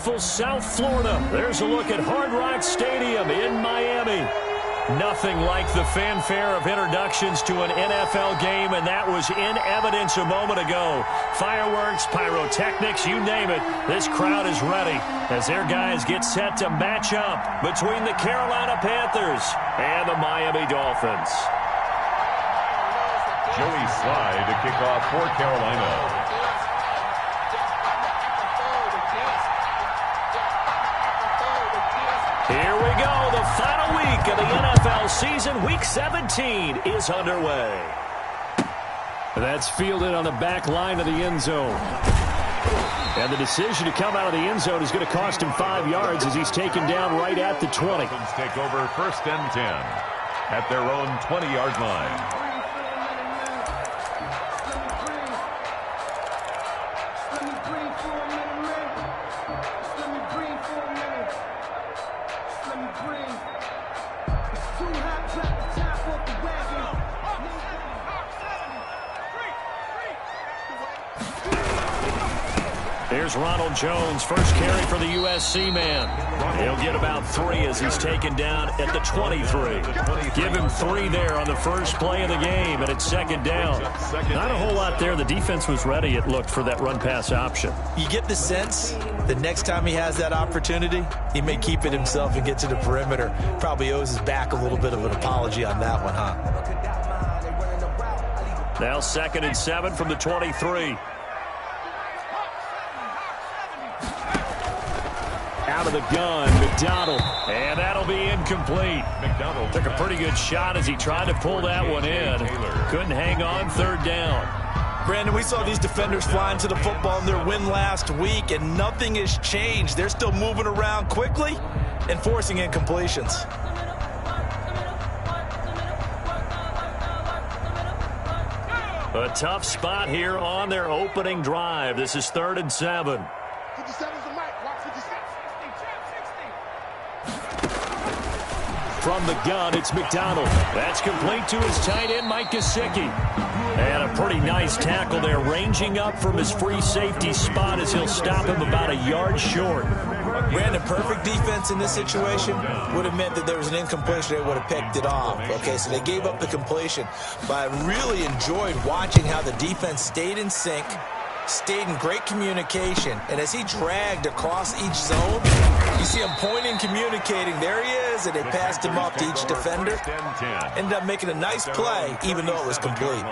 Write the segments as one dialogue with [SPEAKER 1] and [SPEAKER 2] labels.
[SPEAKER 1] beautiful South Florida. There's a look at Hard Rock Stadium in Miami. Nothing like the fanfare of introductions to an NFL game, and that was in evidence a moment ago. Fireworks, pyrotechnics, you name it. This crowd is ready as their guys get set to match up between the Carolina Panthers and the Miami Dolphins.
[SPEAKER 2] Joey Slye to kick off for Carolina.
[SPEAKER 1] Here we go. The final week of the NFL season. Week 17 is underway. That's fielded on the back line of the end zone. And the decision to come out of the end zone is going to cost him 5 yards as he's taken down right at the 20.
[SPEAKER 2] Take over 1st and 10 at their own 20-yard line.
[SPEAKER 1] Here's Ronald Jones, first carry for the USC man. He'll get about 3 as he's taken down at the 23. Give him 3 there on the first play of the game, and it's 2nd down. Not a whole lot there. The defense was ready, it looked, for that run-pass option.
[SPEAKER 3] You get the sense that next time he has that opportunity, he may keep it himself and get to the perimeter. Probably owes his back a little bit of an apology on that one, huh?
[SPEAKER 1] Now 2nd and 7 from the 23. Out of the gun, McDonald, and that'll be incomplete. McDonald took a pretty good shot as he tried to pull that one in. Couldn't hang on, 3rd down.
[SPEAKER 3] Brandon, we saw these defenders flying to the football in their win last week, and nothing has changed. They're still moving around quickly and forcing incompletions.
[SPEAKER 1] A tough spot here on their opening drive. This is 3rd and 7. From the gun, it's McDonald. That's complete to his tight end, Mike Gesicki. And a pretty nice tackle there, ranging up from his free safety spot as he'll stop him about a yard short.
[SPEAKER 3] Brandon, perfect defense in this situation would have meant that there was an incompletion. They would have picked it off. Okay, so they gave up the completion. But I really enjoyed watching how the defense stayed in sync, stayed in great communication, and as he dragged across each zone, you see him pointing, communicating. There he is, and they passed him off to each defender. Ended up making a nice play, even though it was complete.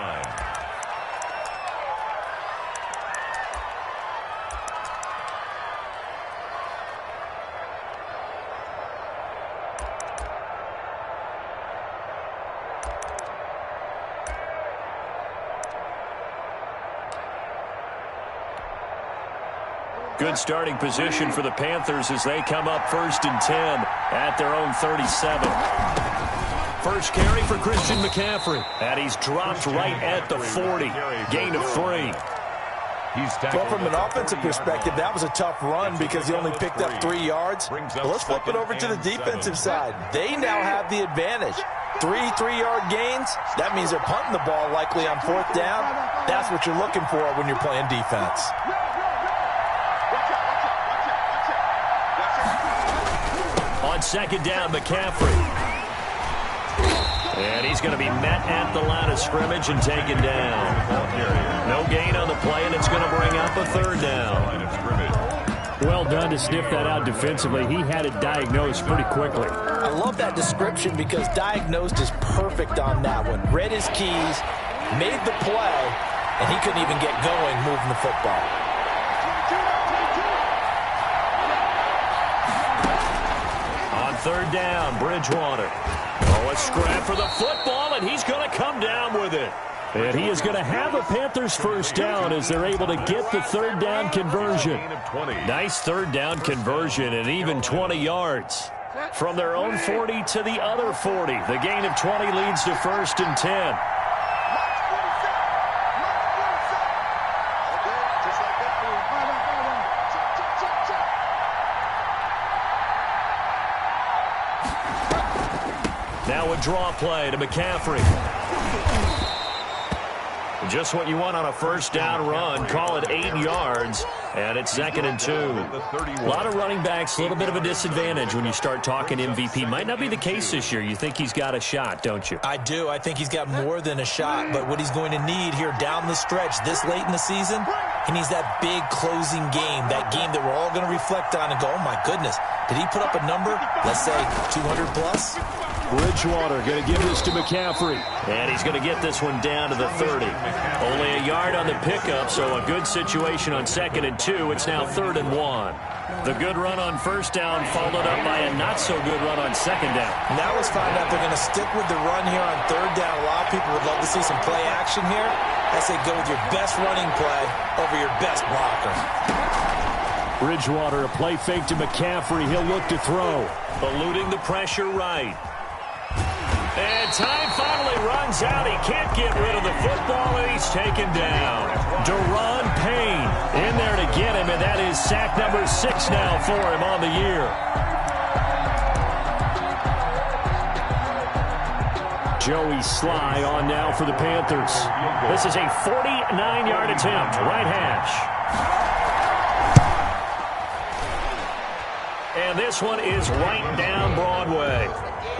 [SPEAKER 1] Good starting position for the Panthers as they come up 1st and 10 at their own 37. First carry for Christian McCaffrey, and he's dropped right at the 40. Gain of 3.
[SPEAKER 3] Well, from an offensive perspective, that was a tough run because he only picked up 3 yards. But let's flip it over to the defensive side. They now have the advantage. 3 3-yard gains, that means they're punting the ball likely on 4th down. That's what you're looking for when you're playing defense.
[SPEAKER 1] On 2nd down, McCaffrey. And he's going to be met at the line of scrimmage and taken down. No gain on the play, and it's going to bring up a 3rd down. Well done to sniff that out defensively. He had it diagnosed pretty quickly.
[SPEAKER 3] I love that description because diagnosed is perfect on that one. Read his keys, made the play, and he couldn't even get going moving the football.
[SPEAKER 1] On 3rd down, Bridgewater. Oh, a scrap for the football, and he's going to come down with it. And he is going to have a Panthers 1st down as they're able to get the 3rd down conversion. Nice 3rd down conversion and even 20 yards. From their own 40 to the other 40. The gain of 20 leads to 1st and 10. Now a draw play to McCaffrey. Just what you want on a first down run. Call it 8 yards, and it's 2nd and 2. A lot of running backs, a little bit of a disadvantage when you start talking MVP. Might not be the case this year. You think he's got a shot, don't you?
[SPEAKER 3] I do. I think he's got more than a shot, but what he's going to need here down the stretch this late in the season, he needs that big closing game, that game that we're all going to reflect on and go, oh, my goodness, did he put up a number, let's say 200 plus?
[SPEAKER 1] Bridgewater going to give this to McCaffrey. And he's going to get this one down to the 30. Only a yard on the pickup, so a good situation on 2nd and 2. It's now 3rd and 1. The good run on first down followed up by a not-so-good run on 2nd down.
[SPEAKER 3] Now let's find out they're going to stick with the run here on 3rd down. A lot of people would love to see some play action here. I say go with your best running play over your best blocker.
[SPEAKER 1] Bridgewater, a play fake to McCaffrey. He'll look to throw. Eluding the pressure right. And time finally runs out. He can't get rid of the football, and he's taken down. Deron Payne in there to get him, and that is sack number 6 now for him on the year. Joey Sly on now for the Panthers. This is a 49-yard attempt, right hash. And this one is right down Broadway.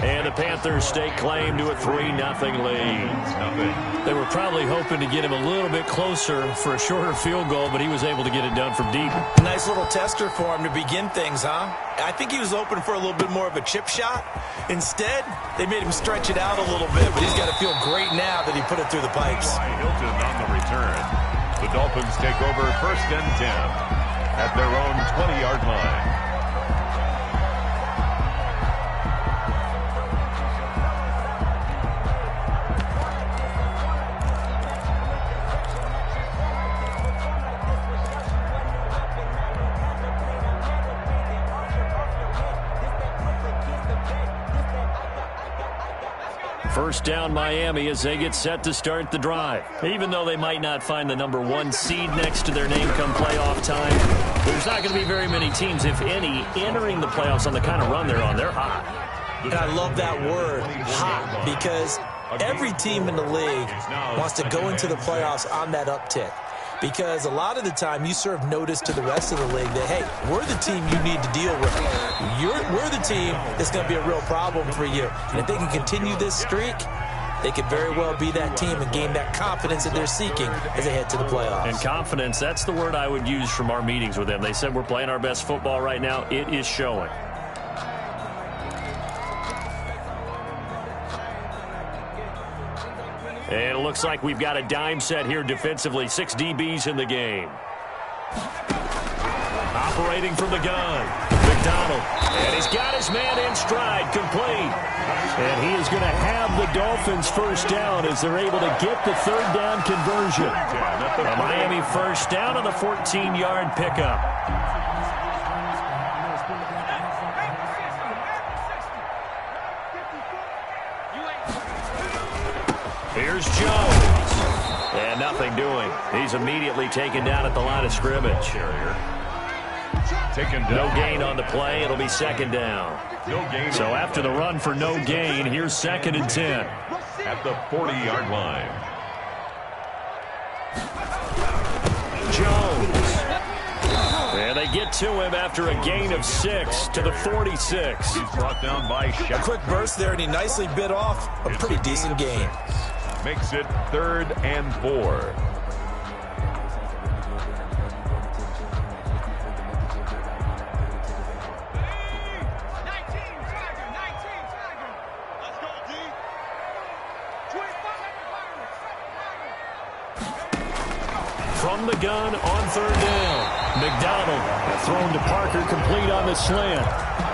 [SPEAKER 1] And the Panthers stake claim to a 3-0 lead. They were probably hoping to get him a little bit closer for a shorter field goal, but he was able to get it done from deep.
[SPEAKER 3] Nice little tester for him to begin things, huh? I think he was open for a little bit more of a chip shot. Instead, they made him stretch it out a little bit, but he's got to feel great now that he put it through the pipes.
[SPEAKER 2] Hilton on the return. The Dolphins take over 1st and 10 at their own 20-yard line.
[SPEAKER 1] First down Miami as they get set to start the drive. Even though they might not find the number 1 seed next to their name come playoff time, there's not going to be very many teams, if any, entering the playoffs on the kind of run they're on. They're hot.
[SPEAKER 3] And I love that word, hot, because every team in the league wants to go into the playoffs on that uptick. Because a lot of the time you serve notice to the rest of the league that, hey, we're the team you need to deal with. We're the team that's going to be a real problem for you. And if they can continue this streak, they could very well be that team and gain that confidence that they're seeking as they head to the playoffs.
[SPEAKER 1] And confidence, that's the word I would use from our meetings with them. They said we're playing our best football right now. It is showing. And it looks like we've got a dime set here defensively. 6 DBs in the game. Operating from the gun. McDonald. And he's got his man in stride. Complete. And he is going to have the Dolphins first down as they're able to get the 3rd down conversion. A Miami first down on the 14-yard pickup. Here's Jones. And nothing doing. He's immediately taken down at the line of scrimmage.
[SPEAKER 2] Taken down.
[SPEAKER 1] No gain on the play. It'll be 2nd down.
[SPEAKER 2] No gain.
[SPEAKER 1] So after the run for no gain, here's 2nd and 10.
[SPEAKER 2] At the 40-yard line.
[SPEAKER 1] Jones. And they get to him after a gain of 6 to the 46.
[SPEAKER 2] He's brought down by Shaq.
[SPEAKER 3] A quick burst there, and he nicely bit off a pretty decent gain.
[SPEAKER 2] Makes it 3rd and 4.
[SPEAKER 1] From the gun on 3rd down. McDonald thrown to Parker, complete on the slant.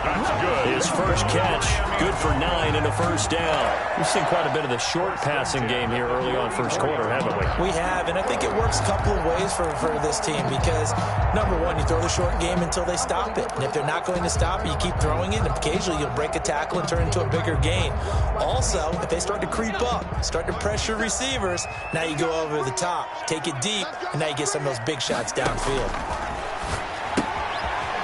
[SPEAKER 2] That's good.
[SPEAKER 1] His first catch, good for 9 and a first down. We've seen quite a bit of the short passing game here early on first quarter, haven't we?
[SPEAKER 3] We have, and I think it works a couple of ways for this team because, number one, you throw the short game until they stop it. And if they're not going to stop it, you keep throwing it, and occasionally you'll break a tackle and turn into a bigger gain. Also, if they start to creep up, start to pressure receivers, now you go over the top, take it deep, and now you get some of those big shots downfield.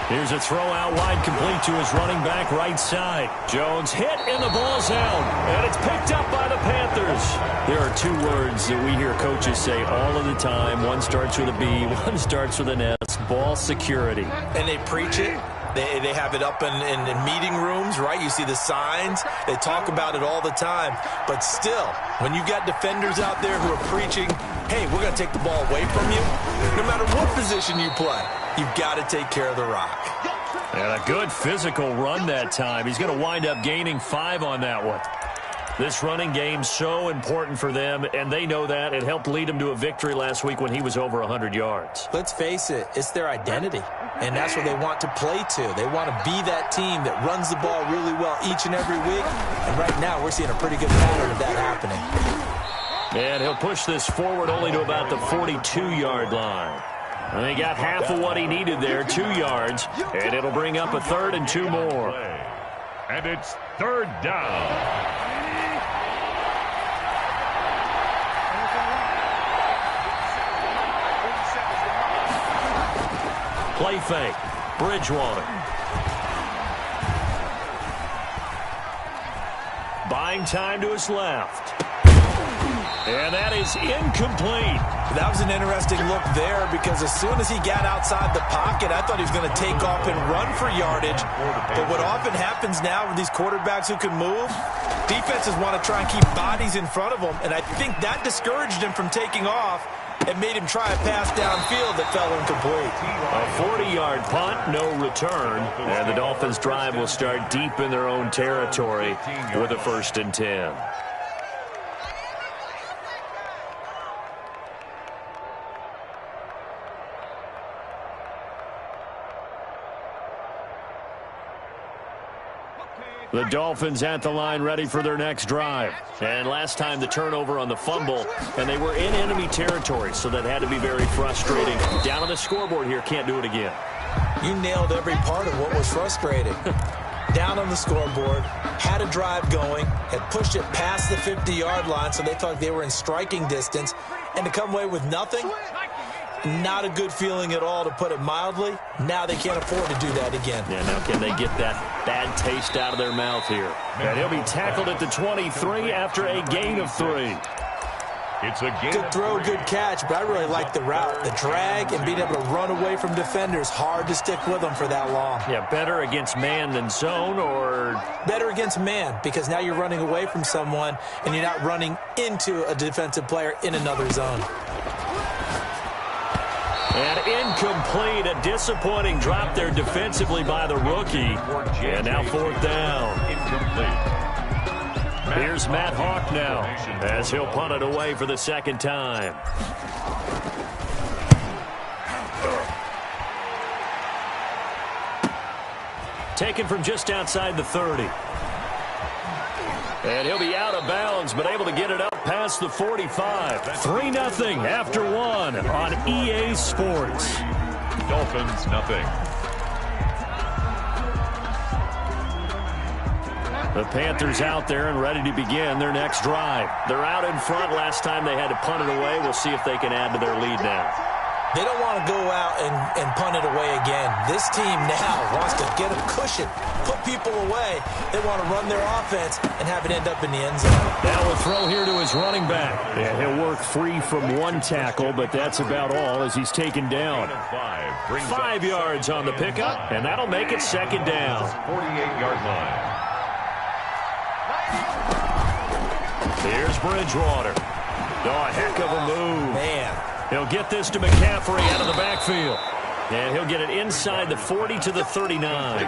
[SPEAKER 1] Here's a throw out wide, complete to his running back right side. Jones hit and the ball's out, and it's picked up by the Panthers. There are two words that we hear coaches say all of the time. One starts with a B, one starts with an S, ball security.
[SPEAKER 3] And they preach it. They have it up in meeting rooms, right? You see the signs. They talk about it all the time. But still, when you got defenders out there who are preaching, hey, we're going to take the ball away from you, no matter what position you play, you've got to take care of the rock.
[SPEAKER 1] And a good physical run that time. He's going to wind up gaining 5 on that one. This running game's so important for them, and they know that. It helped lead them to a victory last week when he was over 100 yards.
[SPEAKER 3] Let's face it, it's their identity, and that's what they want to play to. They want to be that team that runs the ball really well each and every week, and right now we're seeing a pretty good pattern of that happening.
[SPEAKER 1] And he'll push this forward only to about the 42-yard line. And he got half of what he needed there, 2 yards, and it'll bring up a 3rd and 2 more.
[SPEAKER 2] And it's 3rd down.
[SPEAKER 1] Play fake. Bridgewater. Buying time to his left. And that is incomplete.
[SPEAKER 3] That was an interesting look there because as soon as he got outside the pocket, I thought he was going to take off and run for yardage. But what often happens now with these quarterbacks who can move, defenses want to try and keep bodies in front of them, and I think that discouraged him from taking off and made him try a pass downfield that fell incomplete.
[SPEAKER 1] A 40-yard punt, no return, and the Dolphins' drive will start deep in their own territory with a 1st and 10. The Dolphins at the line ready for their next drive. And last time the turnover on the fumble, and they were in enemy territory, so that had to be very frustrating. Down on the scoreboard here, can't do it again.
[SPEAKER 3] You nailed every part of what was frustrating. Down on the scoreboard, had a drive going, had pushed it past the 50-yard line, so they thought they were in striking distance, and to come away with nothing, not a good feeling at all, to put it mildly. Now they can't afford to do that again.
[SPEAKER 1] Yeah, now can they get that bad taste out of their mouth here? And he'll be tackled at the 23 after a gain of 3.
[SPEAKER 2] It's a gain.
[SPEAKER 3] Good throw, good catch, but I really like the route. The drag and being able to run away from defenders, hard to stick with them for that long.
[SPEAKER 1] Yeah, better against man than zone, or?
[SPEAKER 3] Better against man, because now you're running away from someone and you're not running into a defensive player in another zone.
[SPEAKER 1] And incomplete, a disappointing drop there defensively by the rookie. And now 4th down. Here's Matt Hawk now as he'll punt it away for the 2nd time. Taken from just outside the 30. And he'll be out of bounds, but able to get it up past the 45. 3-0 after 1 on EA Sports.
[SPEAKER 2] Dolphins, nothing.
[SPEAKER 1] The Panthers out there and ready to begin their next drive. They're out in front. Last time they had to punt it away. We'll see if they can add to their lead now.
[SPEAKER 3] They don't want to go out and punt it away again. This team now wants to get a cushion, put people away. They want to run their offense and have it end up in the end zone.
[SPEAKER 1] Now a throw here to his running back. And he'll work free from one tackle, but that's about all as he's taken down. 5 yards on the pickup, and that'll make it 2nd down.
[SPEAKER 2] 48-yard line.
[SPEAKER 1] Here's Bridgewater. Oh, a heck of a move.
[SPEAKER 3] Man.
[SPEAKER 1] He'll get this to McCaffrey out of the backfield. And he'll get it inside the 40 to the 39.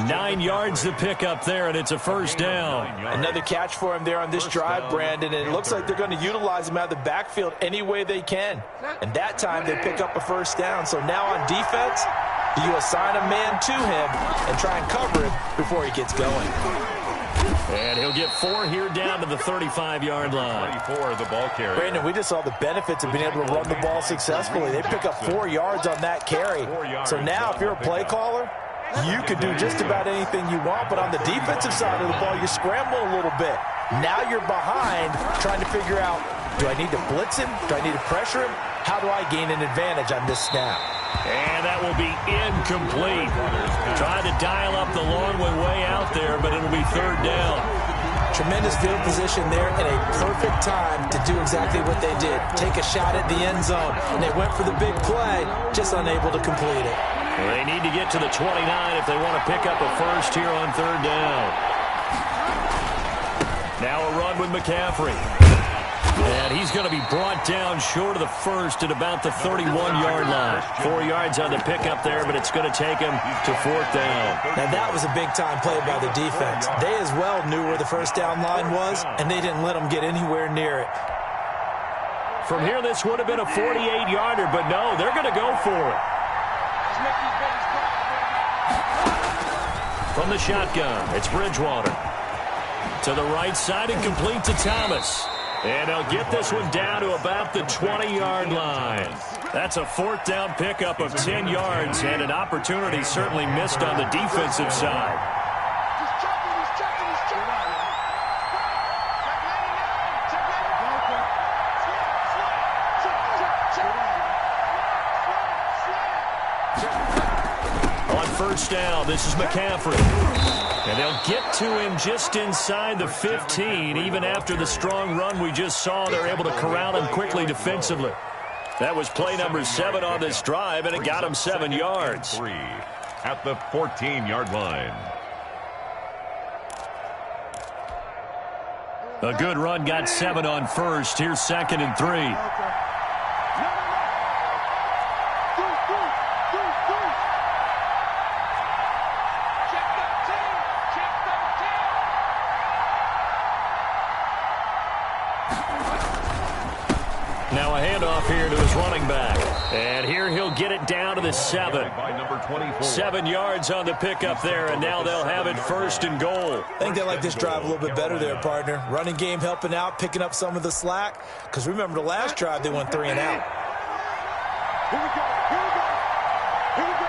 [SPEAKER 1] 9 yards to pick up there, and it's a 1st down.
[SPEAKER 3] Another catch for him there on this drive, Brandon, and it looks like they're going to utilize him out of the backfield any way they can. And that time they pick up a 1st down. So now on defense, you assign a man to him and try and cover him before he gets going.
[SPEAKER 1] And he'll get 4 here down to the 35-yard line.
[SPEAKER 2] 24, the ball carrier.
[SPEAKER 3] Brandon, we just saw the benefits of being able to run the ball successfully. They pick up 4 yards on that carry. So now if you're a play caller, you can do just about anything you want. But on the defensive side of the ball, you scramble a little bit. Now you're behind trying to figure out, do I need to blitz him? Do I need to pressure him? How do I gain an advantage on this snap?
[SPEAKER 1] And that will be incomplete. Trying to dial up the long way out there, but it'll be 3rd down.
[SPEAKER 3] Tremendous field position there and a perfect time to do exactly what they did. Take a shot at the end zone. And they went for the big play, just unable to complete it.
[SPEAKER 1] Well, they need to get to the 29 if they want to pick up a first here on third down. Now a run with McCaffrey. And he's going to be brought down short of the first at about the 31-yard line. 4 yards on the pickup there, but it's going to take him to fourth down.
[SPEAKER 3] Now that was a big-time play by the defense. They as well knew where the first down line was, and they didn't let them get anywhere near it.
[SPEAKER 1] From here, this would have been a 48-yarder, but no, they're going to go for it. From the shotgun, it's Bridgewater. To the right side and complete to Thomas. And they'll get this one down to about the 20-yard line. That's a fourth down pickup of 10 yards and an opportunity certainly missed on the defensive side. On first down, this is McCaffrey. And they'll get to him just inside the 15. Even after the strong run we just saw, they're able to corral him quickly defensively. That was play number 7 on this drive, and it got him 7 yards.
[SPEAKER 2] 3 at the 14-yard line.
[SPEAKER 1] A good run got 7 on first. Here's 2nd and 3. Now a handoff here to his running back. And here he'll get it down to the 7. 7 yards on the pickup there, and now they'll have it 1st and goal.
[SPEAKER 3] I think they like this drive a little bit better there, partner. Running game helping out, picking up some of the slack. Because remember the last drive, they went 3 and out.
[SPEAKER 4] Here we go. Here we go. Here we go.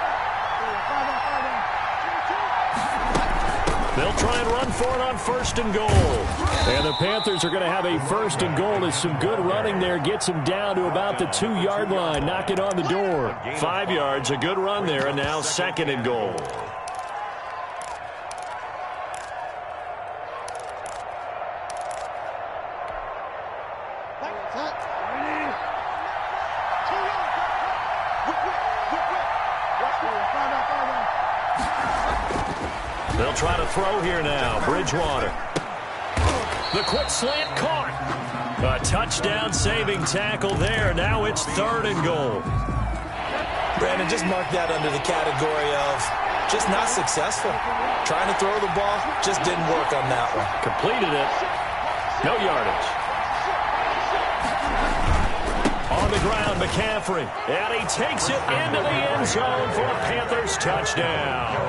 [SPEAKER 1] They'll try and run for it on 1st and goal. And the Panthers are going to have a 1st and goal as some good running there gets them down to about the 2-yard line. Knock it on the door. 5 yards, a good run there, and now 2nd and goal. They'll try to throw here now. Bridgewater. The quick slant caught. A touchdown saving tackle there. Now it's 3rd and goal.
[SPEAKER 3] Brandon, just mark that under the category of just not successful. Trying to throw the ball, just didn't work on that one.
[SPEAKER 1] Completed it. No yardage. On the ground, McCaffrey. And he takes it into the end zone for a Panthers touchdown.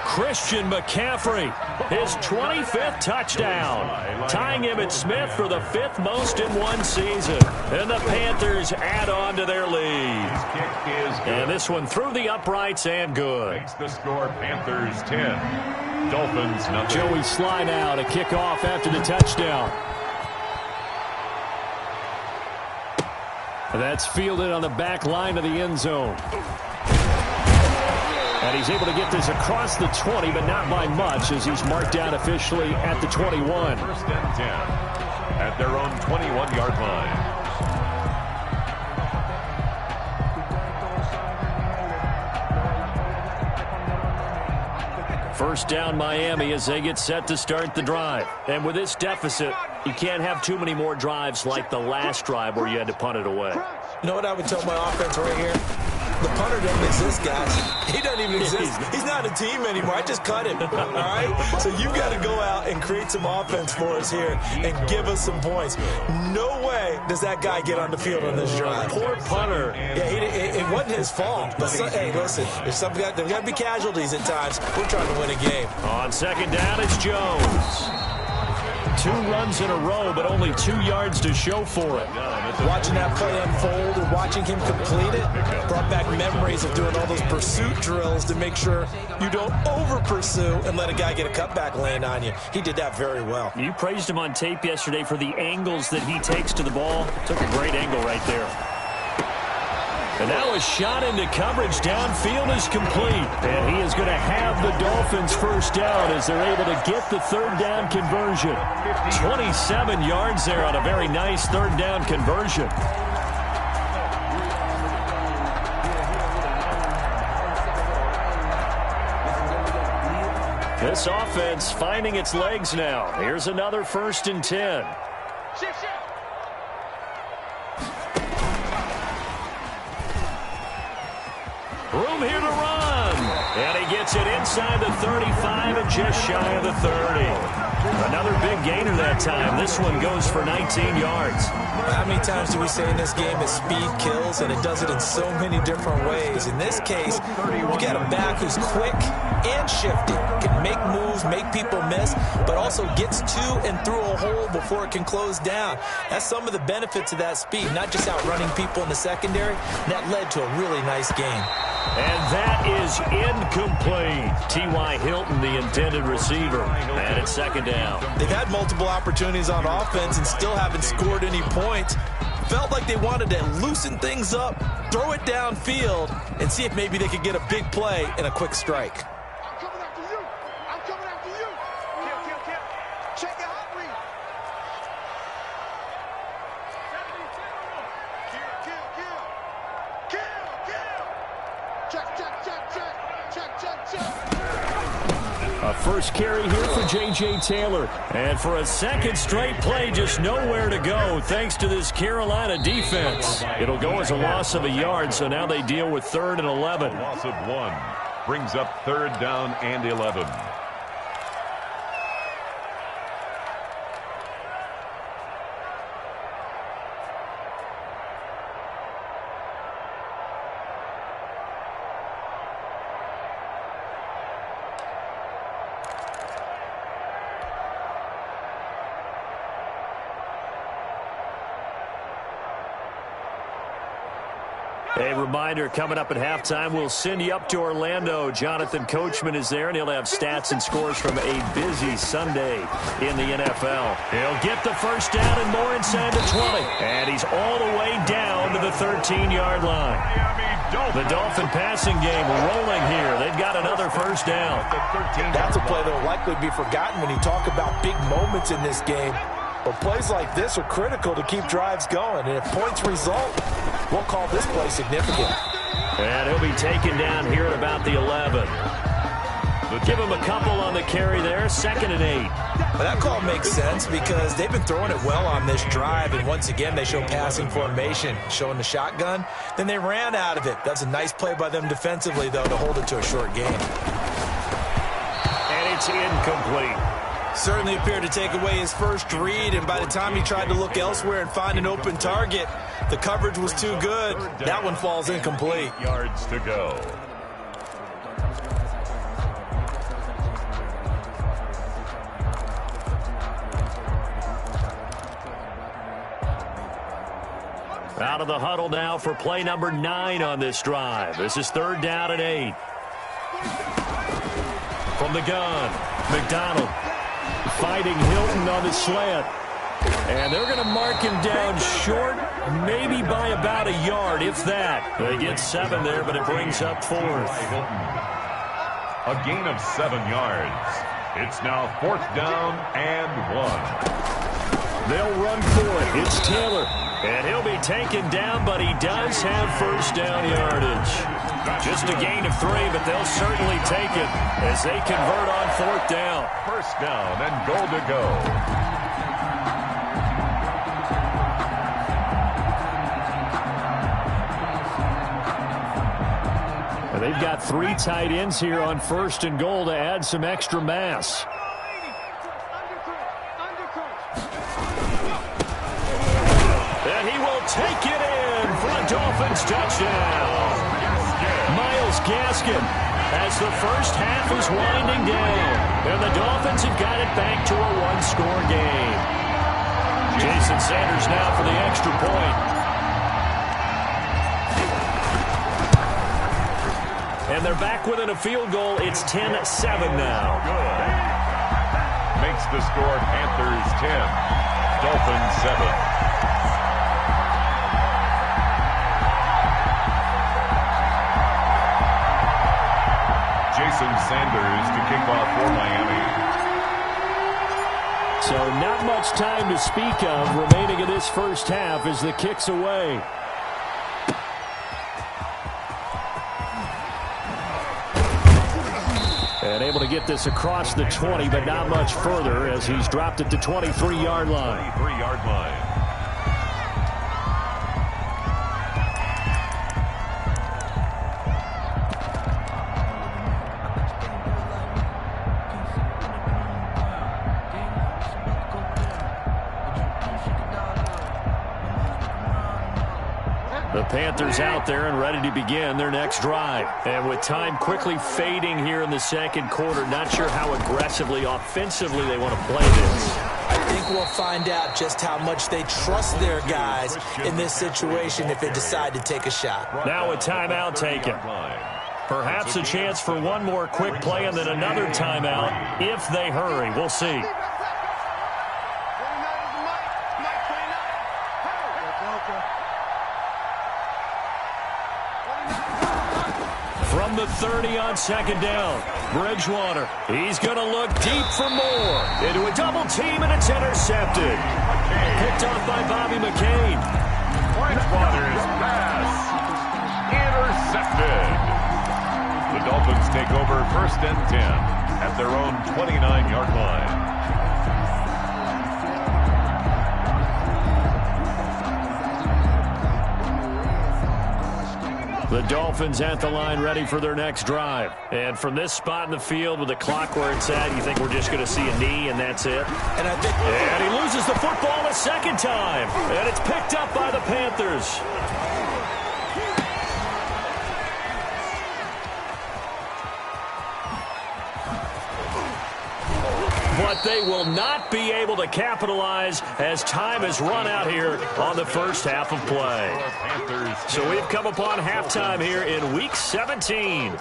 [SPEAKER 1] Christian McCaffrey, his 25th touchdown, tying him at Smith for the 5th most in one season. And the Panthers add on to their lead. And this one through the uprights and good.
[SPEAKER 2] Makes the score Panthers 10, Dolphins nothing.
[SPEAKER 1] Joey Slye now to kick off after the touchdown. That's fielded on the back line of the end zone. And he's able to get this across the 20, but not by much, as he's marked down officially at the 21.
[SPEAKER 2] 1st and 10 at their own 21-yard line.
[SPEAKER 1] First down Miami as they get set to start the drive. And with this deficit, you can't have too many more drives like the last drive where you had to punt it away.
[SPEAKER 3] You know what I would tell my offense right here? The punter doesn't exist, guys. He doesn't even exist. He's not a team anymore. I just cut him, all right? So you've got to go out and create some offense for us here and give us some points. No way does that guy get on the field on this drive.
[SPEAKER 1] Poor punter.
[SPEAKER 3] Yeah, it wasn't his fault. But hey, listen, there's got to be casualties at times. We're trying to win a game.
[SPEAKER 1] On 2nd down, it's Jones. 2 runs in a row, but only 2 yards to show for it.
[SPEAKER 3] Watching that play unfold and watching him complete it brought back memories of doing all those pursuit drills to make sure you don't over-pursue and let a guy get a cutback lane on you. He did that very well.
[SPEAKER 1] You praised him on tape yesterday for the angles that he takes to the ball. Took a great angle right there. And now a shot into coverage downfield is complete. And he is going to have the Dolphins first down as they're able to get the third down conversion. 27 yards there on a very nice third down conversion. This offense finding its legs now. Here's another 1st and 10. Room here to run. And he gets it inside the 35 and just shy of the 30. Another big gainer that time. This one goes for 19 yards.
[SPEAKER 3] How many times do we say in this game that speed kills, and it does it in so many different ways? In this case, you got a back who's quick and shifty, can make moves, make people miss, but also gets to and through a hole before it can close down. That's some of the benefits of that speed, not just outrunning people in the secondary. That led to a really nice game.
[SPEAKER 1] And that is incomplete. T.Y. Hilton, the intended receiver. And it's 2nd down.
[SPEAKER 3] They've had multiple opportunities on offense and still haven't scored any points. Felt like they wanted to loosen things up, throw it downfield, and see if maybe they could get a big play and a quick strike.
[SPEAKER 4] I'm coming after you. I'm coming after you. Kill. Check it out, Reed. Kill.
[SPEAKER 1] A first carry here for J.J. Taylor. And for a second straight play, just nowhere to go thanks to this Carolina defense. It'll go as a loss of a yard, so now they deal with 3rd and 11.
[SPEAKER 2] A loss of 1 brings up 3rd down and 11.
[SPEAKER 1] A reminder, coming up at halftime, we'll send you up to Orlando. Jonathan Coachman is there, and he'll have stats and scores from a busy Sunday in the NFL. He'll get the first down and more inside the 20. And he's all the way down to the 13-yard line. The Dolphin passing game rolling here. They've got another first down.
[SPEAKER 3] That's a play that will likely be forgotten when you talk about big moments in this game. But plays like this are critical to keep drives going. And if points result, we'll call this play significant.
[SPEAKER 1] And he'll be taken down here at about the 11. Give him a couple on the carry there. 2nd and 8.
[SPEAKER 3] Well, that call makes sense because they've been throwing it well on this drive. And once again, they show passing formation, showing the shotgun. Then they ran out of it. That's a nice play by them defensively, though, to hold it to a short game.
[SPEAKER 1] And it's incomplete.
[SPEAKER 3] Certainly appeared to take away his first read, and by the time he tried to look elsewhere and find an open target, the coverage was too good. That one falls incomplete.
[SPEAKER 2] 8 yards to go.
[SPEAKER 1] Out of the huddle now for play number 9 on this drive. This is 3rd down and 8. From the gun, McDonald fighting Hilton on the slant. And they're going to mark him down short, maybe by about a yard, if that. They get 7 there, but it brings up 4th.
[SPEAKER 2] A gain of 7 yards. It's now 4th down and 1.
[SPEAKER 1] They'll run for it. It's Taylor. And he'll be taken down, but he does have first down yardage. Just a gain of 3, but they'll certainly take it as they convert on 4th down.
[SPEAKER 2] First down and goal to go.
[SPEAKER 1] And they've got 3 tight ends here on 1st and goal to add some extra mass. And he will take it in for a Dolphins touchdown. Myles Gaskin as the first half is winding down. And the Dolphins have got it back to a 1-score game. Jason Sanders now for the extra point. And they're back within a field goal. It's 10-7 now.
[SPEAKER 2] Makes the score Panthers 10, Dolphins 7. Jason Sanders to kick off for Miami.
[SPEAKER 1] So not much time to speak of remaining in this first half as the kick's away. And able to get this across the 20, but not much further as he's dropped it to 23-yard line.
[SPEAKER 2] 23-yard line.
[SPEAKER 1] The Panthers out there and ready to begin their next drive. And with time quickly fading here in the second quarter, not sure how aggressively, offensively they want to play this.
[SPEAKER 3] I think we'll find out just how much they trust their guys in this situation if they decide to take a shot.
[SPEAKER 1] Now a timeout taken. Perhaps a chance for one more quick play and then another timeout if they hurry. We'll see. From the 30 on second down, Bridgewater. He's going to look deep for more. Into a double team, and it's intercepted. Picked off by Bobby McCain.
[SPEAKER 2] Bridgewater's pass intercepted. The Dolphins take over 1st and 10 at their own 29-yard line.
[SPEAKER 1] The Dolphins at the line ready for their next drive. And from this spot in the field with the clock where it's at, you think we're just going to see a knee and that's it? And he loses the football a second time. And it's picked up by the Panthers. But they will not be able to capitalize as time has run out here on the first half of play. So we've come upon halftime here in Week 17.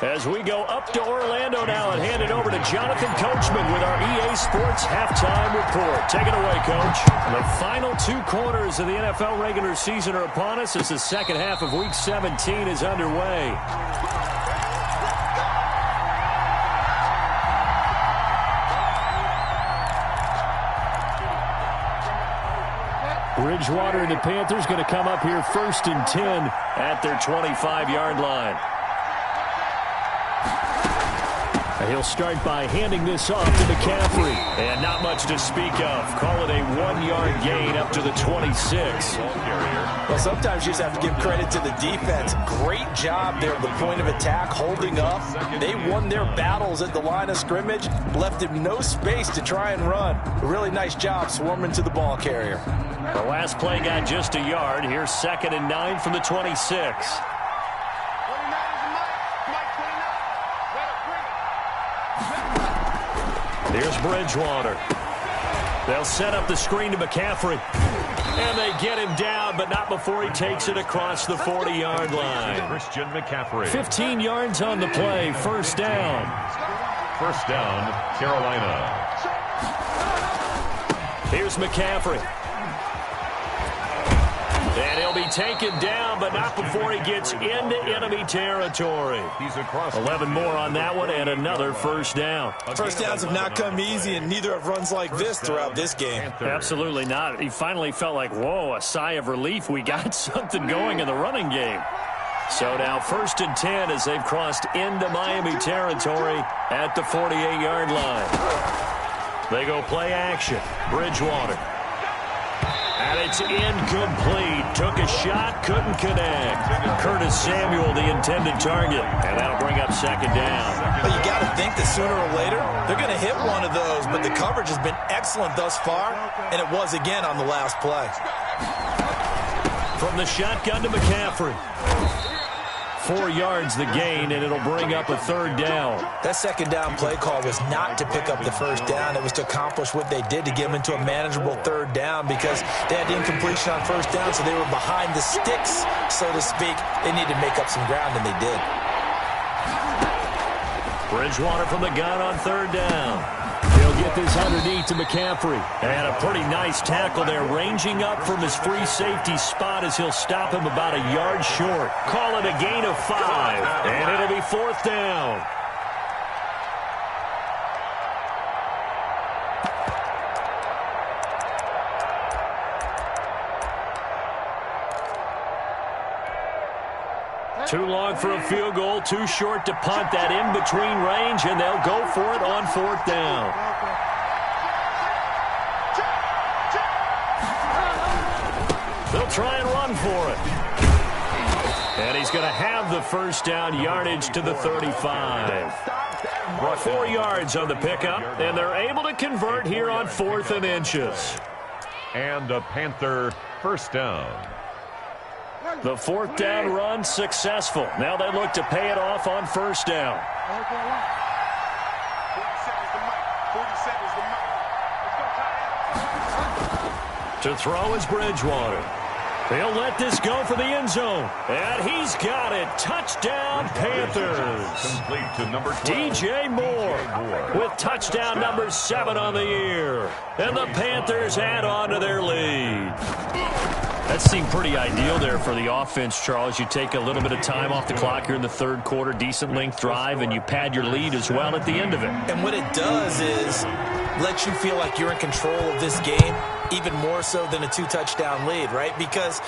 [SPEAKER 1] As we go up to Orlando now and hand it over to Jonathan Coachman with our EA Sports Halftime Report. Take it away, Coach. The final 2 quarters of the NFL regular season are upon us as the second half of Week 17 is underway. Bridgewater and the Panthers going to come up here 1st and 10 at their 25-yard line. He'll start by handing this off to McCaffrey. And not much to speak of. Call it a 1-yard gain up to the 26.
[SPEAKER 3] Well, sometimes you just have to give credit to the defense. Great job there at the point of attack, holding up. They won their battles at the line of scrimmage, left him no space to try and run. A really nice job swarming to the ball carrier.
[SPEAKER 1] The last play got just a yard. Here's 2nd and 9 from the 26. Here's Bridgewater. They'll set up the screen to McCaffrey. And they get him down, but not before he takes it across the 40-yard line.
[SPEAKER 2] Christian McCaffrey.
[SPEAKER 1] 15 yards on the play. 1st down.
[SPEAKER 2] 1st down, Carolina.
[SPEAKER 1] Here's McCaffrey. And he'll be taken down, but not before he gets into enemy territory.
[SPEAKER 2] He's across
[SPEAKER 1] 11 more on that one, and another 1st down.
[SPEAKER 3] First downs have not come easy, and neither have runs like this throughout this game.
[SPEAKER 1] Absolutely not. He finally felt like, whoa, a sigh of relief. We got something going in the running game. So now 1st and 10 as they've crossed into Miami territory at the 48-yard line. They go play action. Bridgewater. And it's incomplete. Took a shot, couldn't connect. Curtis Samuel, the intended target. And that'll bring up 2nd down.
[SPEAKER 3] But you got to think that sooner or later, they're going to hit one of those. But the coverage has been excellent thus far, and it was again on the last play.
[SPEAKER 1] From the shotgun to McCaffrey. 4 yards the gain, and it'll bring up a 3rd down.
[SPEAKER 3] That 2nd down play call was not to pick up the 1st down. It was to accomplish what they did to get them into a manageable 3rd down because they had incompletion on 1st down, so they were behind the sticks, so to speak. They needed to make up some ground, and they did.
[SPEAKER 1] Bridgewater from the gun on 3rd down. He'll get this underneath to McCaffrey. And a pretty nice tackle there, ranging up from his free safety spot as he'll stop him about a yard short. Call it a gain of 5, and it'll be 4th down. Too long for a field goal, too short to punt that in-between range, and they'll go for it on 4th down. They'll try and run for it. And he's going to have the first down, yardage to the 35. 4 yards on the pickup, and they're able to convert here on 4th and inches.
[SPEAKER 2] And a Panther first down.
[SPEAKER 1] The 4th down run successful. Now they look to pay it off on 1st down.
[SPEAKER 4] 40 seconds
[SPEAKER 1] To throw is Bridgewater. He'll let this go for the end zone. And he's got it. Touchdown, Panthers.
[SPEAKER 2] Complete to number 12.
[SPEAKER 1] DJ Moore with touchdown number 7 on the year. And the Panthers add on to their lead. That seemed pretty ideal there for the offense, Charles. You take a little bit of time off the clock here in the 3rd quarter, decent length drive, and you pad your lead as well at the end of it.
[SPEAKER 3] And what it does is let you feel like you're in control of this game, even more so than a 2-touchdown lead, right? Because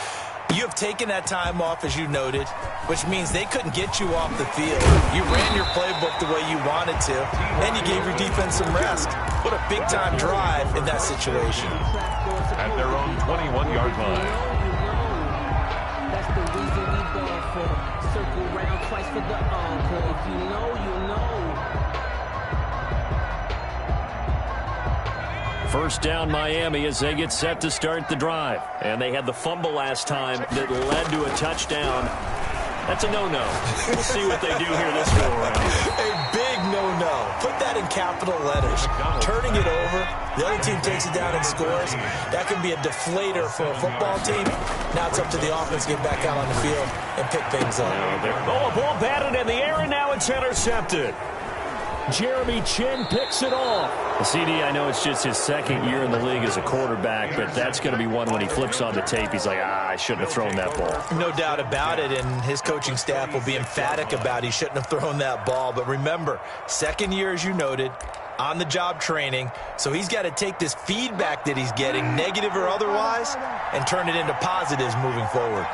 [SPEAKER 3] you have taken that time off, as you noted, which means they couldn't get you off the field. You ran your playbook the way you wanted to, and you gave your defense some rest. What a big-time drive in that situation.
[SPEAKER 2] At their own 21-yard line.
[SPEAKER 5] That's the reason we ball for. Circle round twice for the encore. If you know, you know.
[SPEAKER 1] First down, Miami, as they get set to start the drive. And they had the fumble last time that led to a touchdown. That's a no-no. We'll see what they do here this go-around.
[SPEAKER 3] A big no-no. Put that in capital letters. Turning it over, the other team takes it down and scores. That can be a deflator for a football team. Now it's up to the offense to get back out on the field and pick things up.
[SPEAKER 1] Oh, a ball batted in the air, and now it's intercepted. Jeremy Chin picks it off. CD, I know it's just his 2nd year in the league as a quarterback, but that's going to be one when he flips on the tape. He's like, I shouldn't have thrown that ball.
[SPEAKER 3] No doubt about it, and his coaching staff will be emphatic about he shouldn't have thrown that ball. But remember, 2nd year, as you noted, on-the-job training, so he's got to take this feedback that he's getting, negative or otherwise, and turn it into positives moving forward.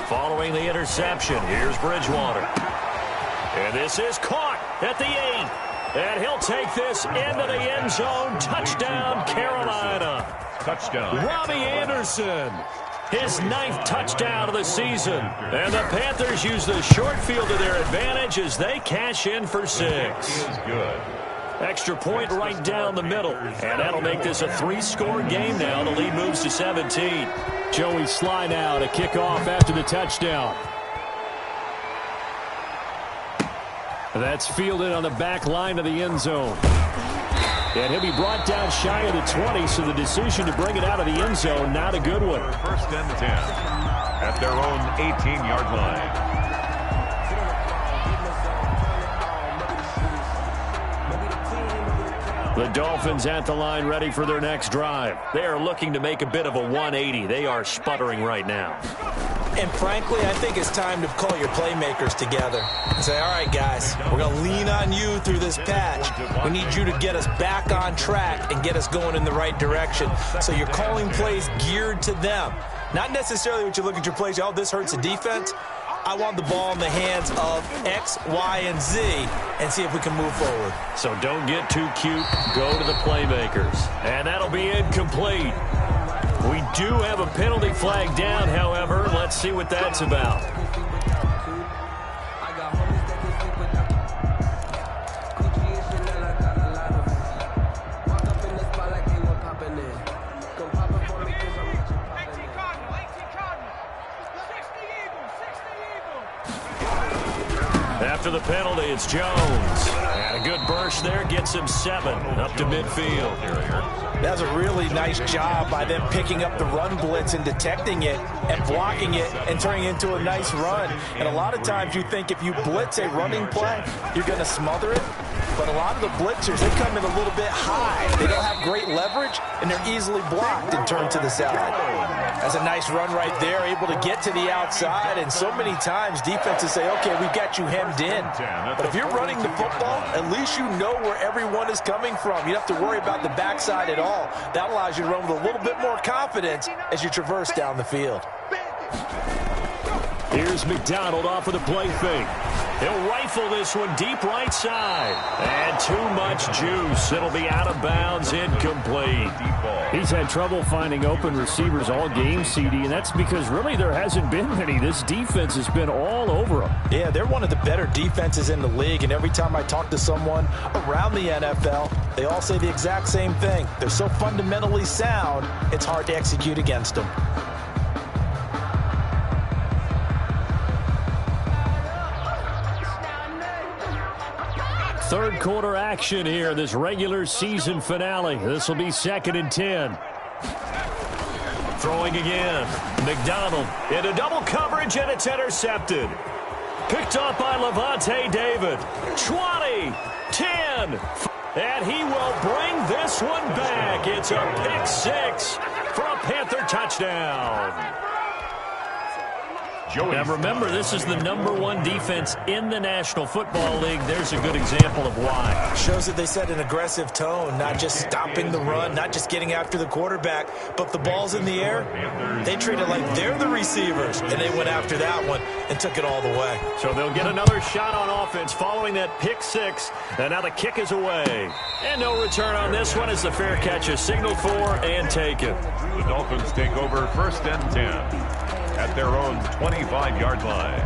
[SPEAKER 1] Following the interception, here's Bridgewater. And this is caught at the 8. And he'll take this into the end zone. Touchdown, Carolina.
[SPEAKER 2] Touchdown.
[SPEAKER 1] Robbie Anderson, his 9th touchdown of the season. And the Panthers use the short field to their advantage as they cash in for 6.
[SPEAKER 2] Is good.
[SPEAKER 1] Extra point right down the middle. And that'll make this a 3-score game now. The lead moves to 17. Joey Sly now to kick off after the touchdown. That's fielded on the back line of the end zone. And he'll be brought down shy of the 20, so the decision to bring it out of the end zone, not a good one.
[SPEAKER 2] First and 10 at their own 18-yard line.
[SPEAKER 1] The Dolphins at the line ready for their next drive. They are looking to make a bit of a 180. They are sputtering right now.
[SPEAKER 3] And frankly, I think it's time to call your playmakers together and say, all right, guys, we're going to lean on you through this patch. We need you to get us back on track and get us going in the right direction. So you're calling plays geared to them. Not necessarily what you look at your plays, oh, this hurts the defense. I want the ball in the hands of X, Y, and Z and see if we can move forward.
[SPEAKER 1] So don't get too cute. Go to the playmakers. And that'll be incomplete. We do have a penalty flag down, however. Let's see what that's about. After the penalty, it's Jones. And a good burst there gets him 7 up to midfield.
[SPEAKER 3] That's a really nice job by them picking up the run blitz and detecting it and blocking it and turning it into a nice run. And a lot of times you think if you blitz a running play, you're going to smother it. but a lot of the blitzers, they come in a little bit high. They don't have great leverage, and they're easily blocked and turned to the side. That's a nice run right there, able to get to the outside, and so many times defenses say, okay, we've got you hemmed in. But if you're running the football, at least you know where everyone is coming from. You don't have to worry about the backside at all. That allows you to run with a little bit more confidence as you traverse down the field.
[SPEAKER 1] Here's McDonald off of the play fake. He'll rifle this one deep right side. And too much juice. It'll be out of bounds, incomplete.
[SPEAKER 6] He's had trouble finding open receivers all game, CD, and that's because really there hasn't been many. This defense has been all over him.
[SPEAKER 3] Yeah, they're one of the better defenses in the league, and every time I talk to someone around the NFL, they all say the exact same thing. They're so fundamentally sound, it's hard to execute against them.
[SPEAKER 1] Third quarter action here, this regular season finale. This will be 2nd and 10. Throwing again. McDonald into double coverage, and it's intercepted. Picked up by Levante David. 20, 10, and he will bring this one back. It's a pick six for a Panther touchdown.
[SPEAKER 6] Now remember, this is the #1 defense in the National Football League. There's a good example of why.
[SPEAKER 3] Shows that they set an aggressive tone, not just stopping the run, not just getting after the quarterback, but if the ball's in the air, they treat it like they're the receivers, and they went after that one and took it all the way.
[SPEAKER 1] So they'll get another shot on offense following that pick six, and now the kick is away. And no return on this one as the fair catch is signaled for and taken.
[SPEAKER 2] The Dolphins take over 1st and 10 at their own 25-yard line.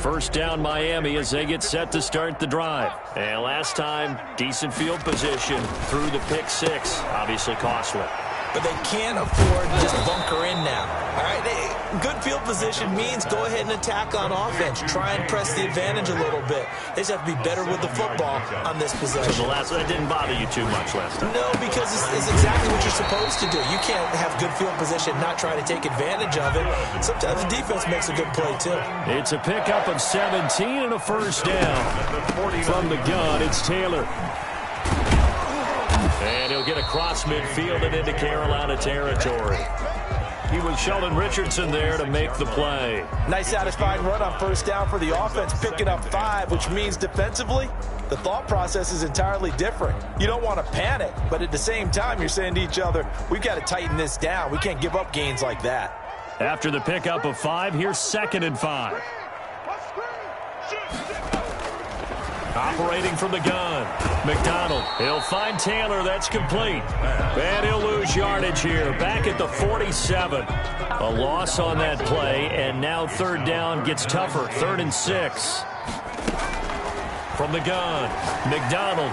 [SPEAKER 1] First down Miami as they get set to start the drive. And last time, decent field position through the pick six. Obviously costly.
[SPEAKER 3] But they can't afford to just bunker in now. All right, good field position means go ahead and attack on offense. Try and press the advantage a little bit. They just have to be better with the football on this possession.
[SPEAKER 1] So that didn't bother you too much last time?
[SPEAKER 3] No, because it's exactly what you're supposed to do. You can't have good field position and not try to take advantage of it. Sometimes the defense makes a good play, too.
[SPEAKER 1] It's a pickup of 17 and a first down. From the gun, it's Taylor. And he'll get across midfield and into Carolina territory. He was Sheldon Richardson there to make the play.
[SPEAKER 3] Nice satisfying run on first down for the offense, picking up 5, which means defensively, the thought process is entirely different. You don't want to panic, but at the same time, you're saying to each other, we've got to tighten this down. We can't give up gains like that.
[SPEAKER 1] After the pickup of 5, here's 2nd and 5. Operating from the gun. McDonald, he'll find Taylor. That's complete. And he'll lose yardage here. Back at the 47. A loss on that play, and now 3rd down gets tougher. 3rd and 6. From the gun, McDonald.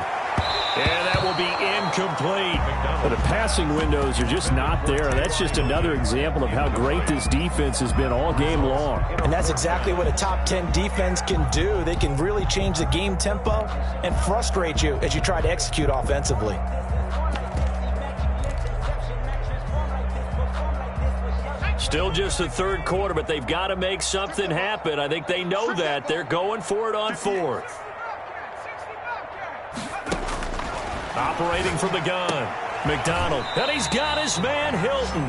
[SPEAKER 1] And that will be incomplete.
[SPEAKER 6] But the passing windows are just not there. That's just another example of how great this defense has been all game long.
[SPEAKER 3] And that's exactly what a top 10 defense can do. They can really change the game tempo and frustrate you as you try to execute offensively.
[SPEAKER 1] Still just the 3rd quarter, but they've got to make something happen. I think they know that. They're going for it on 4th. Operating from the gun, McDonald, and he's got his man Hilton.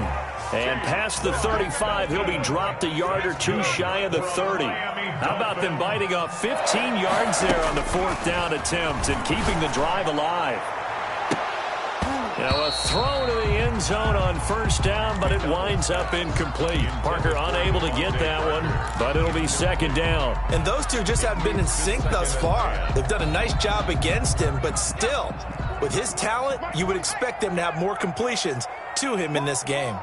[SPEAKER 1] And past the 35, he'll be dropped a yard or two shy of the 30. How about them biting off 15 yards there on the 4th down attempt and keeping the drive alive? Now a throw to the end zone on 1st down, but it winds up incomplete. Parker unable to get that one, but it'll be 2nd down.
[SPEAKER 3] And those two just haven't been in sync thus far. They've done a nice job against him, but still, with his talent, you would expect them to have more completions to him in this game.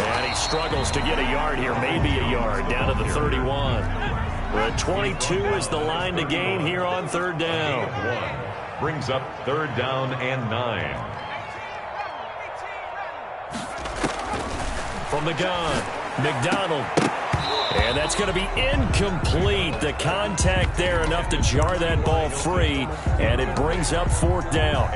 [SPEAKER 1] And he struggles to get a yard here, maybe a yard, down to the 31. The 22 is the line to gain here on 3rd down.
[SPEAKER 2] Brings up 3rd down and 9.
[SPEAKER 1] From the gun, McDonald. And that's going to be incomplete. The contact there enough to jar that ball free, and it brings up 4th down.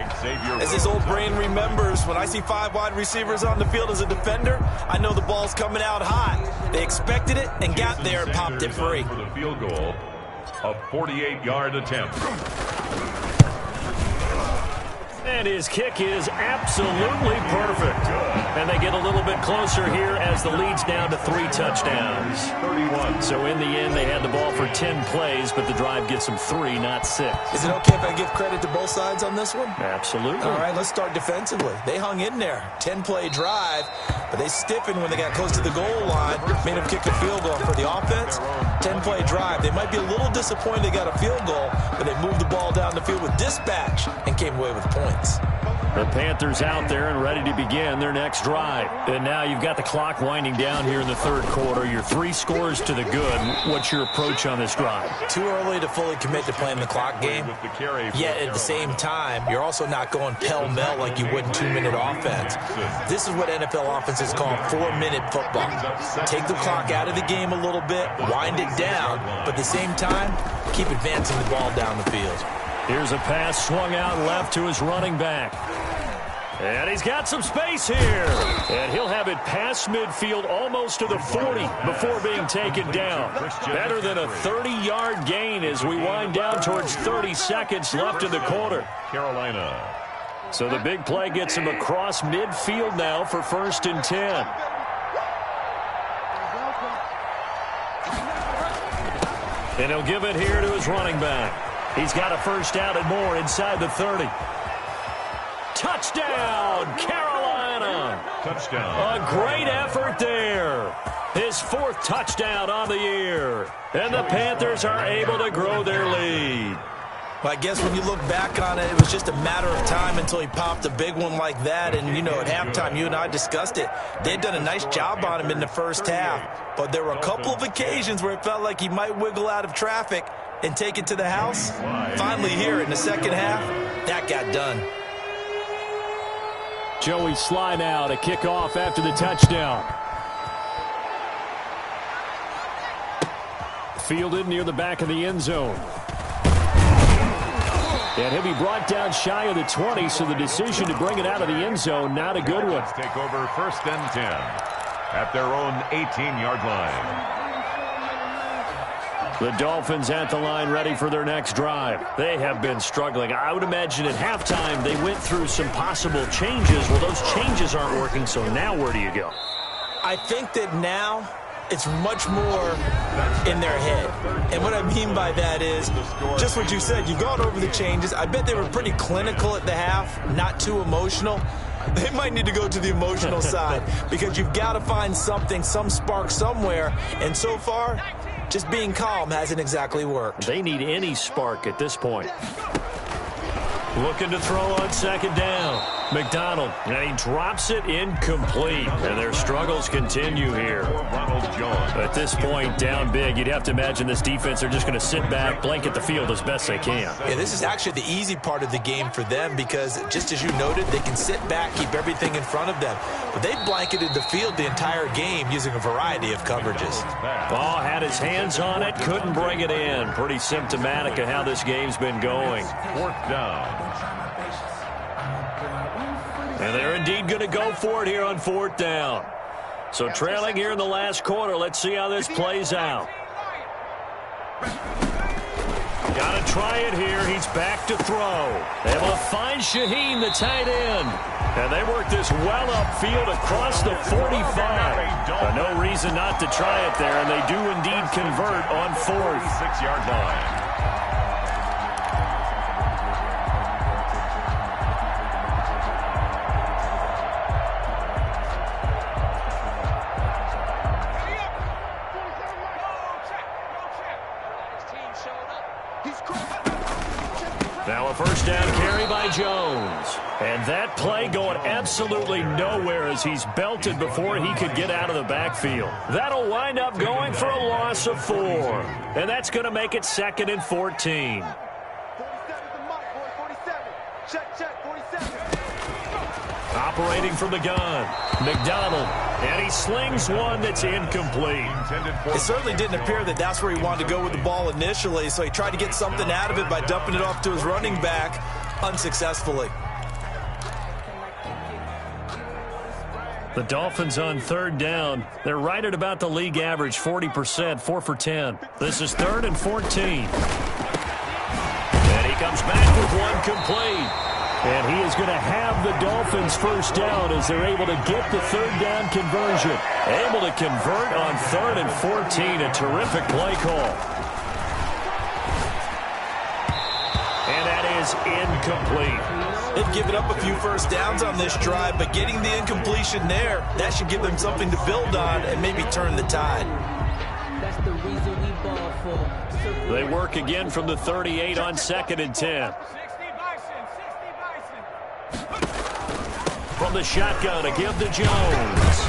[SPEAKER 3] As this old brain remembers, when I see 5 wide receivers on the field as a defender, I know the ball's coming out hot. They expected it and got there and popped it free.
[SPEAKER 2] For the field goal, a 48-yard attempt.
[SPEAKER 1] And his kick is absolutely perfect. And they get a little bit closer here as the lead's down to 3 touchdowns.
[SPEAKER 2] 31.
[SPEAKER 1] So in the end, they had the ball for 10 plays, but the drive gets them 3, not 6.
[SPEAKER 3] Is it okay if I give credit to both sides on this one?
[SPEAKER 1] Absolutely.
[SPEAKER 3] All right, let's start defensively. They hung in there. 10-play drive, but they stiffened when they got close to the goal line, made them kick a field goal. For the offense, 10-play drive. They might be a little disappointed they got a field goal, but they moved the ball down the field with dispatch and came away with points.
[SPEAKER 1] The Panthers out there and ready to begin their next drive. And now you've got the clock winding down here in the 3rd quarter. You're 3 scores to the good. What's your approach on this drive?
[SPEAKER 3] Too early to fully commit to playing the clock game. Yet at the same time, you're also not going pell-mell like you would in 2-minute offense. This is what NFL offenses call 4-minute football. Take the clock out of the game a little bit, wind it down, but at the same time, keep advancing the ball down the field.
[SPEAKER 1] Here's a pass swung out left to his running back. And he's got some space here. And he'll have it past midfield almost to the 40 before being taken down. Better than a 30-yard gain as we wind down towards 30 seconds left in the quarter.
[SPEAKER 2] Carolina.
[SPEAKER 1] So the big play gets him across midfield now for 1st and 10. And he'll give it here to his running back. He's got a 1st down and more inside the 30. Touchdown, Carolina.
[SPEAKER 2] Touchdown.
[SPEAKER 1] A great effort there. His 4th touchdown on the year. And the Panthers are able to grow their lead.
[SPEAKER 3] Well, I guess when you look back on it, it was just a matter of time until he popped a big one like that. And, you know, at halftime, you and I discussed it. They'd done a nice job on him in the 1st half. But there were a couple of occasions where it felt like he might wiggle out of traffic and take it to the house. Finally here in the 2nd half, that got done.
[SPEAKER 1] Joey Sly now to kick off after the touchdown. Fielded near the back of the end zone. And he'll be brought down shy of the 20, so the decision to bring it out of the end zone, not a good one.
[SPEAKER 2] Take over 1st and 10 at their own 18-yard line.
[SPEAKER 1] The Dolphins at the line ready for their next drive. They have been struggling. I would imagine at halftime they went through some possible changes. Well, those changes aren't working, so now where do you go?
[SPEAKER 3] I think that now it's much more in their head. And what I mean by that is just what you said. You've gone over the changes. I bet they were pretty clinical at the half, not too emotional. They might need to go to the emotional side because you've got to find something, some spark somewhere. And so far, just being calm hasn't exactly worked.
[SPEAKER 1] They need any spark at this point. Looking to throw on 2nd down. McDonald, and he drops it incomplete. And their struggles continue here. At this point, down big, you'd have to imagine this defense are just going to sit back, blanket the field as best they can.
[SPEAKER 3] Yeah, this is actually the easy part of the game for them because, just as you noted, they can sit back, keep everything in front of them. But they've blanketed the field the entire game using a variety of coverages.
[SPEAKER 1] Ball had his hands on it, couldn't bring it in. Pretty symptomatic of how this game's been going.
[SPEAKER 2] 4th down.
[SPEAKER 1] And they're indeed going to go for it here on 4th down. So trailing here in the last quarter. Let's see how this plays out. Got to try it here. He's back to throw. Able to find Shaheen, the tight end. And they work this well upfield across the 45. No reason not to try it there, and they do indeed convert on 4th.
[SPEAKER 2] 6-yard line.
[SPEAKER 1] Now a 1st down carry by Jones. And that play going absolutely nowhere as he's belted before he could get out of the backfield. That'll wind up going for a loss of 4. And that's going to make it 2nd and 14.
[SPEAKER 4] 47 to Mike, boy, 47. Check, 47.
[SPEAKER 1] operating from the gun. McDonald, and he slings one that's incomplete.
[SPEAKER 3] It certainly didn't appear that that's where he wanted to go with the ball initially, so he tried to get something out of it by dumping it off to his running back unsuccessfully.
[SPEAKER 1] The Dolphins on third down. They're right at about the league average, 40%, 4 for 10. This is 3rd and 14. And he comes back with one complete. And he is going to have the Dolphins first down as they're able to get the third down conversion. Able to convert on 3rd and 14. A terrific play call. And that is incomplete.
[SPEAKER 3] They've given up a few first downs on this drive, but getting the incompletion there, that should give them something to build on and maybe turn the tide.
[SPEAKER 5] That's the reason we ball for.
[SPEAKER 1] They work again from the 38 on 2nd and 10. From the shotgun to give to Jones.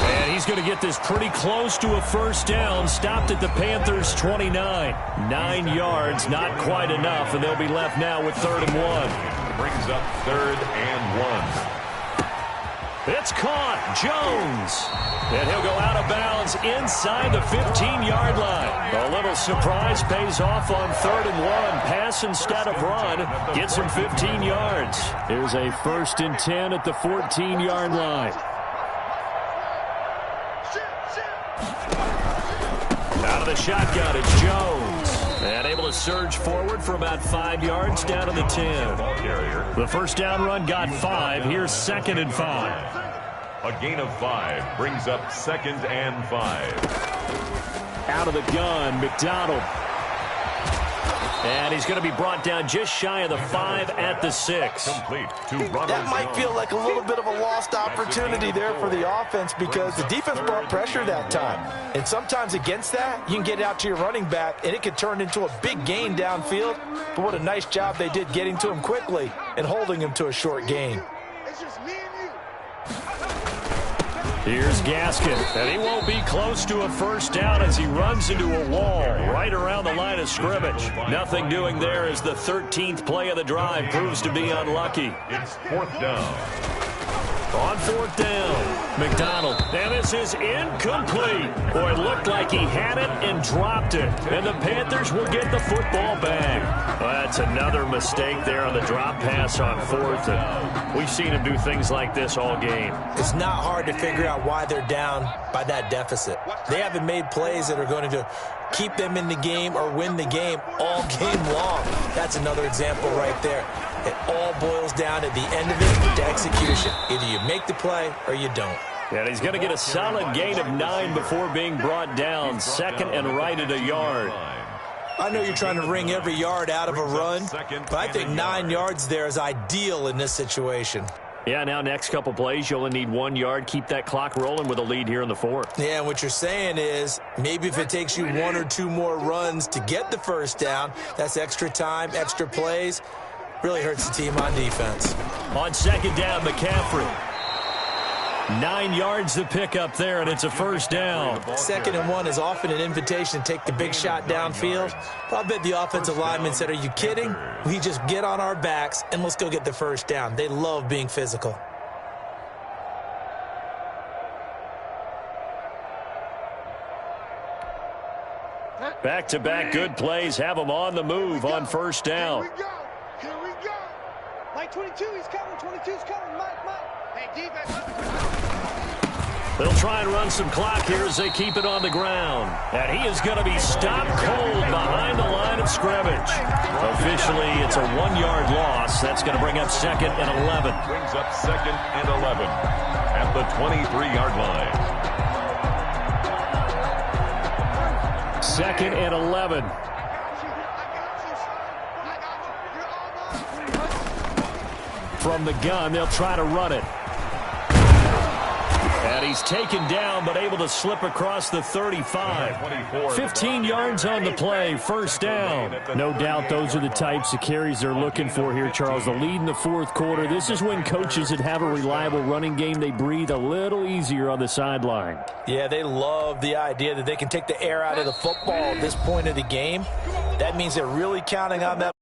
[SPEAKER 1] And he's going to get this pretty close to a first down. Stopped at the Panthers' 29. 9 yards, not quite enough, and they'll be left now with 3rd and 1.
[SPEAKER 2] Brings up 3rd and 1.
[SPEAKER 1] It's caught. Jones. And he'll go out of bounds inside the 15-yard line. A little surprise pays off on 3rd and 1. Pass instead of run. Gets him 15 yards. Here's a 1st and 10 at the 14-yard line. Out of the shotgun, it's Jones. And able to surge forward for about 5 yards down to the 10. The first down run got 5. Here's 2nd and 5.
[SPEAKER 2] A gain of 5 brings up 2nd and 5.
[SPEAKER 1] Out of the gun, McDonald. And he's going to be brought down just shy of the 5 at the 6.
[SPEAKER 2] Complete to Ronald
[SPEAKER 3] That might
[SPEAKER 2] Jones.
[SPEAKER 3] feel like a little bit of a lost opportunity there for the offense because the defense brought pressure that time. And sometimes against that, you can get it out to your running back, and it could turn into a big gain downfield. But what a nice job they did getting to him quickly and holding him to a short gain.
[SPEAKER 4] It's just me and you.
[SPEAKER 1] Here's Gaskin, and he won't be close to a first down as he runs into a wall right around the line of scrimmage. Nothing doing there as the 13th play of the drive proves to be unlucky.
[SPEAKER 2] It's 4th down.
[SPEAKER 1] On 4th down, McDonald, and this is incomplete. Boy, it looked like he had it and dropped it, and the Panthers will get the football back. Well, that's another mistake there on the drop pass on 4th, and we've seen him do things like this all game.
[SPEAKER 3] It's not hard to figure out why they're down by that deficit. They haven't made plays that are going to keep them in the game or win the game all game long. That's another example right there. It all boils down at the end of it to execution. Either you make the play or you don't.
[SPEAKER 1] And he's going to get a solid gain of 9 before being brought down. 2nd and right at a yard.
[SPEAKER 3] I know you're trying to wring every yard out of a run, but I think 9 yards there is ideal in this situation.
[SPEAKER 1] Yeah, now next couple plays, you only need 1 yard. Keep that clock rolling with a lead here in the 4th.
[SPEAKER 3] Yeah, and what you're saying is maybe if it takes you 1 or 2 more runs to get the first down, that's extra time, extra plays. Really hurts the team on defense.
[SPEAKER 1] On 2nd down, McCaffrey. 9 yards to pick up there, and it's a first down.
[SPEAKER 3] 2nd and 1 is often an invitation to take the big shot downfield. But I bet the offensive lineman said, are you kidding? We just get on our backs and let's go get the first down. They love being physical.
[SPEAKER 1] Back-to-back good plays have them on the move on first down.
[SPEAKER 4] Here we go. Here we go. Mike 22, he's coming. 22's coming. Mike. Hey, defense.
[SPEAKER 1] They'll try and run some clock here as they keep it on the ground. And he is going to be stopped cold behind the line of scrimmage. Officially, it's a 1-yard loss. That's going to bring up 2nd and 11.
[SPEAKER 2] Brings up 2nd and 11 at the 23-yard line.
[SPEAKER 1] 2nd and 11. From the gun, they'll try to run it. And he's taken down, but able to slip across the 35. 15 yards on the play, first down. No doubt those are the types of carries they're looking for here, Charles. The lead in the 4th quarter. This is when coaches that have a reliable running game, they breathe a little easier on the sideline.
[SPEAKER 3] Yeah, they love the idea that they can take the air out of the football at this point of the game. That means they're really counting on that